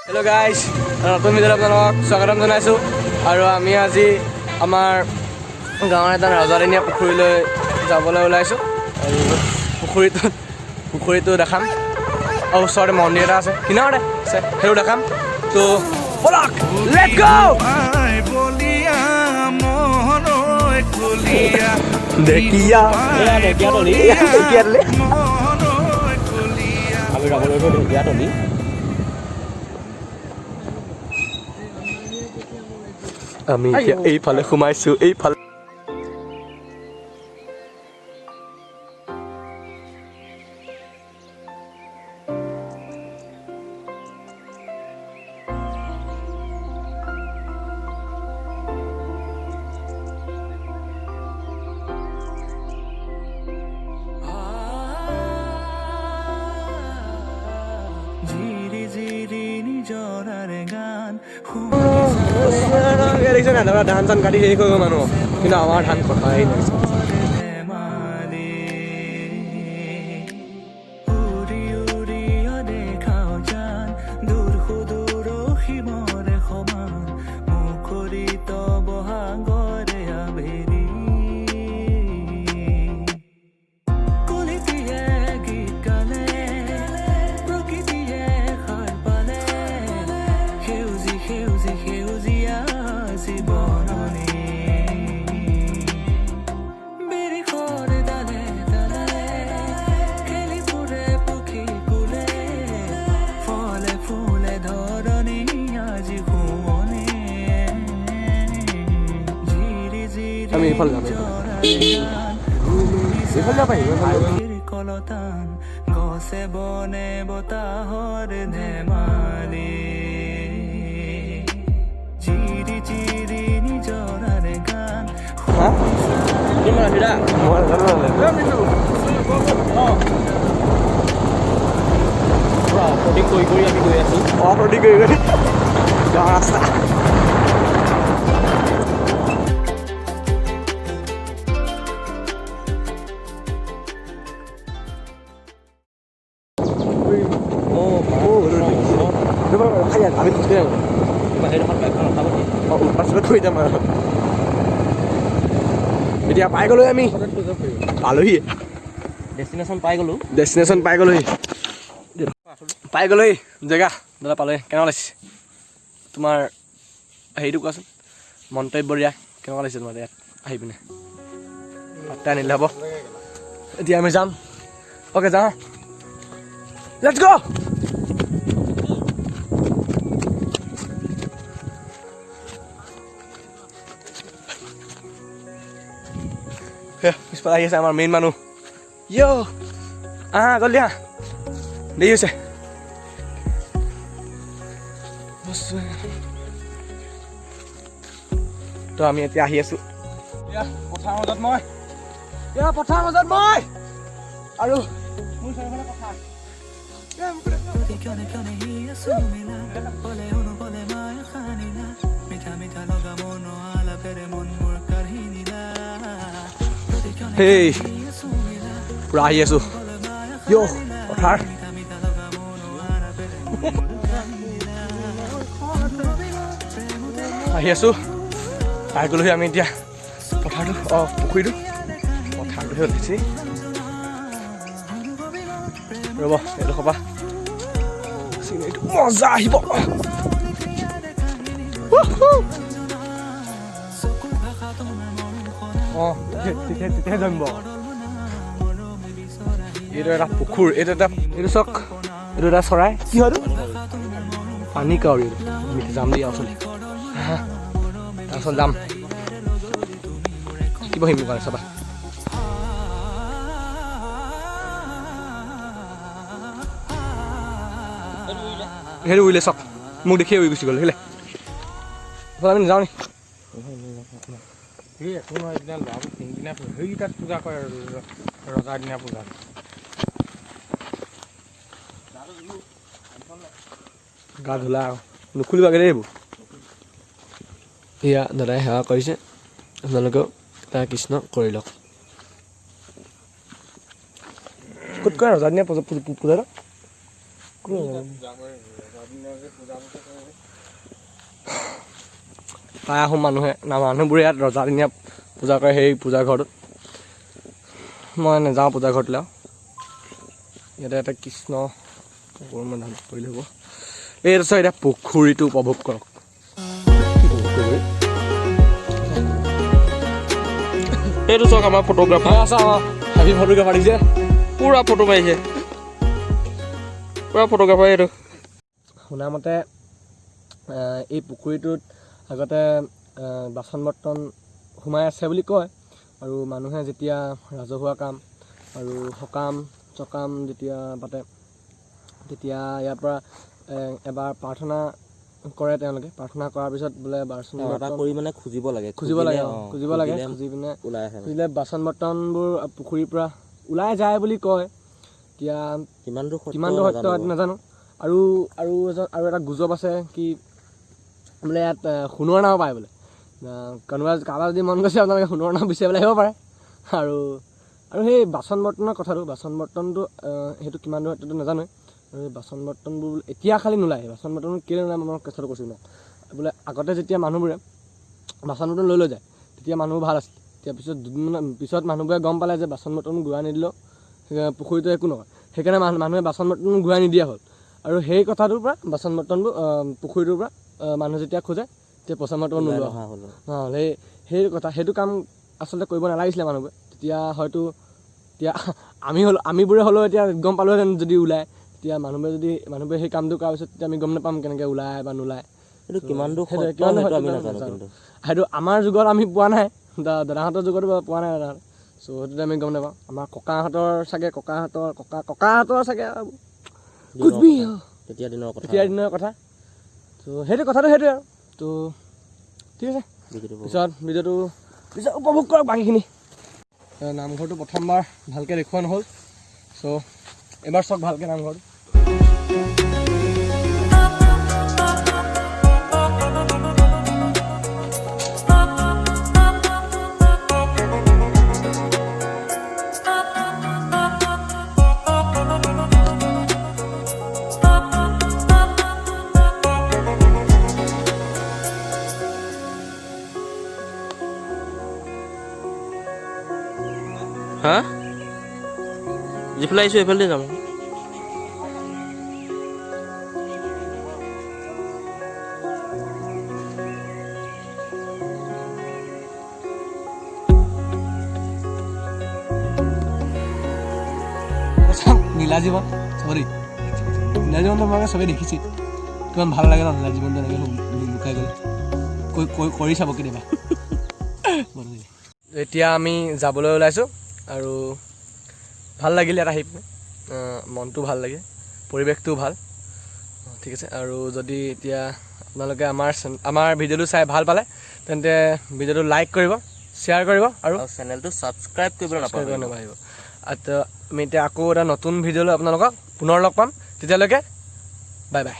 Hello' guys, নতুন ভিডিঅ'ত আপোনালোকক স্বাগতম জনাইছোঁ। আৰু আমি আজি আমাৰ গাঁৱৰ এটা ৰজাদিনীয়া পুখুৰীলৈ যাবলৈ ওলাইছোঁ। আৰু পুখুৰীটো দেখাম, আৰু ওচৰতে মন্দিৰ এটা আছে, কিনাৰতে আছে, সেইটো দেখাম। তো ব'লক, লেটছ গো। আমি যাব লাগিব ঢেকীয়াতলি। আমি এতিয়া এইফালে সোমাইছোঁ, এইফালে ধান চান কাটি শেষ হৈ গ'ল মানুহ, কিন্তু আমাৰ ধান কটাই নাই। আমি এইফালে যাম, এইফালে যাব পাৰিম। গছে বনে বতাহৰ ধেমালি, চিৰি চিৰি নিজৰাৰে গান। অফৰোডিং কৰি কৰি আমি গৈ আছোঁ, অফৰোডিং কৰি কৰি গাঁৱৰ ৰাস্তা। আমি এতিয়া পাই গ'লো, আমি পালোহি, ডেষ্টিনেশ্যন পাই গ'লোহি জেগা। দাদা পালোহি, কেনেকুৱা লাগিছে তোমাৰ? হেৰিটো কোৱাচোন, মন্তব্য দিয়া, কেনেকুৱা লাগিছে তোমাৰ ইয়াত আহি পিনে? পাত্তা আনিলে হ'ব। এতিয়া আমি যাম, অ'কে যাওঁ, লেটছ গো। পিছফালে আহি আছে আমাৰ মেইন মানুহ। জল্দি আহ, দেৰি হৈছে। তো আমি এতিয়া আহি আছোঁ পথাৰৰ মাজত, মই আৰু মোৰ চাৰিওফালে পথাৰ। হেই পুৰা আহি আছোঁ, পথাৰ। আহি আছোঁ, পাই গ'লোহি আমি এতিয়া পথাৰটো, পথাৰটোহে ওলাইছে। ৰ'ব, এইডোখৰ পৰা চিনেৰীটো মজা আহিব। তেতিয়াহে জন্ম। এইটো এটা পুখুৰ, এইটো চাওক, এইটো এটা চৰাই, কি হয় পানী কাউৰী। আমি যাম দেই আচল, তাৰপিছত যাম, কি বহিম দোকানে চাবা। সেইটো উৰিলে চাওক, মোক দেখিয়ে উৰি গুচি গ'ল, দেখিলে? আমি নাযাওঁ নি? সেইকেইটাত পূজা কৰে, ৰজাদিনীয়া পূজা। গা ধুলা আৰু নুখুলিবাগে দেই এইবোৰ। এয়া দাদাই সেৱা কৰিছে, আপোনালোকেও এটা কৃষ্ণ কৰি লওক। ক'ত কৰে ৰজাদিনীয়া পূজাটো? প্ৰায় আহোম মানুহবোৰে ইয়াত ৰজাদিনীয়া পূজা কৰে সেই পূজা ঘৰটোত। মই নাযাওঁ পূজা ঘৰটোলৈ। ইয়াতে এটা কৃষ্ণ মই ধান কৰিলে হ'ব। এইটো চাই এতিয়া পুখুৰীটো উপভোগ কৰক। এইটো চাওক আমাৰ ফটোগ্ৰাফাৰ আছে, আমাৰ হেভি ফটোগ্ৰাফাৰ দিছে, পুৰা ফটো মাৰিছে, পুৰা ফটোগ্ৰাফাৰ এইটো। শুনামতে এই পুখুৰীটোত আগতে বাচন বৰ্তন সোমাই আছে বুলি কয়। আৰু মানুহে যেতিয়া ৰাজহুৱা কাম আৰু সকাম চকাম যেতিয়া পাতে তেতিয়া ইয়াৰ পৰা এবাৰ প্ৰাৰ্থনা কৰে তেওঁলোকে। প্ৰাৰ্থনা কৰাৰ পিছত বোলে বাচন বৰ্তন কৰি মানে খুজিব লাগে খুজি পিনে খুজিলে বাচন বৰ্তনবোৰ পুখুৰীৰ পৰা ওলাই যায় বুলি কয়। এতিয়া কিমান দূৰ সত্য নাজানো। আৰু এটা গুজব আছে কি বোলে ইয়াত সোণৰ নাও পায় বোলে। কাৰোবাৰ যদি মন গৈছে আপোনালোকে সোণৰ নাও বিচাৰিবলৈ আহিব পাৰে। আৰু সেই বাচন বৰ্তনৰ কথাটো, বাচন বৰ্তনটো সেইটো কিমান দূৰ সত্যটো নাজানো। আৰু এই বাচন বৰ্তনবোৰ এতিয়া খালি নোলায়। বাচন বৰ্তনবোৰ কেলৈ নোলায় মই কথাটো কৈছোঁ ন। বোলে আগতে যেতিয়া মানুহবোৰে বাচন বৰ্তন লৈ যায় তেতিয়া মানুহবোৰ ভাল আছিল। তেতিয়া দুদিনমান পিছত মানুহবোৰে গম পালে যে বাচন বৰ্তন ঘূৰাই নিদিলেও পুখুৰীটো একো নহয়। সেইকাৰণে মানুহে বাচন বৰ্তন ঘূৰাই নিদিয়া হ'ল। আৰু সেই কথাটোৰ পৰা বাচন বৰ্তনবোৰ পুখুৰীটোৰ পৰা মানুহে যেতিয়া খোজে তেতিয়া বাচন বৰ্তন নোলোৱা হ'ল। সেইটো কাম আচলতে কৰিব নালাগিছিলে মানুহবোৰে। তেতিয়া হয়তো আমিবোৰে হ'লেও এতিয়া গম পালোহেঁতেন যদি ওলায়। তেতিয়া মানুহবোৰে সেই কামটো কৰাৰ পিছত তেতিয়া আমি গম নাপাম কেনেকৈ ওলায় বা নোলায়। সেইটো আমাৰ যুগত আমি পোৱা নাই, দাদাহঁতৰ যুগতো পোৱা নাই দাদাহঁতে। চ' সেইটোতে আমি গম নাপাওঁ। আমাৰ ককাহঁতৰ চাগে ককাহঁতৰ চাগে তেতিয়াৰ দিনৰ কথা। ত' সেইটো কথাটো সেইটোৱে আৰু। ত' ঠিক আছে, পিছত ভিডিঅ'টো উপভোগ কৰক বাকীখিনি। নামঘৰটো প্ৰথমবাৰ ভালকৈ দেখুওৱা নহ'ল। চ' এবাৰ চাওক ভালকৈ নামঘৰটো। হা যিফালে আহিছোঁ সেইফালে যাম। নীলা জীৱন তোমালোকে চবেই দেখিছে কিমান ভাল লাগে ন। নীলা জীৱনটো এনেকৈ লুকাই গ'লে কৰি চাব কেতিয়াবা। এতিয়া আমি যাবলৈ ওলাইছোঁ আৰু ভাল লাগিলে ইয়াত আহি পিনে, মনটো ভাল লাগে, পৰিৱেশটোও ভাল। ঠিক আছে, আৰু যদি এতিয়া আপোনালোকে আমাৰ ভিডিঅ'টো চাই ভাল পালে তেন্তে ভিডিঅ'টো লাইক কৰিব, শ্বেয়াৰ কৰিব আৰু চেনেলটো ছাবস্ক্ৰাইব কৰিবলৈ নাপাহৰিব। আমি এতিয়া আকৌ এটা নতুন ভিডিঅ'লৈ আপোনালোকক পুনৰ লগ পাম। তেতিয়ালৈকে বাই বাই।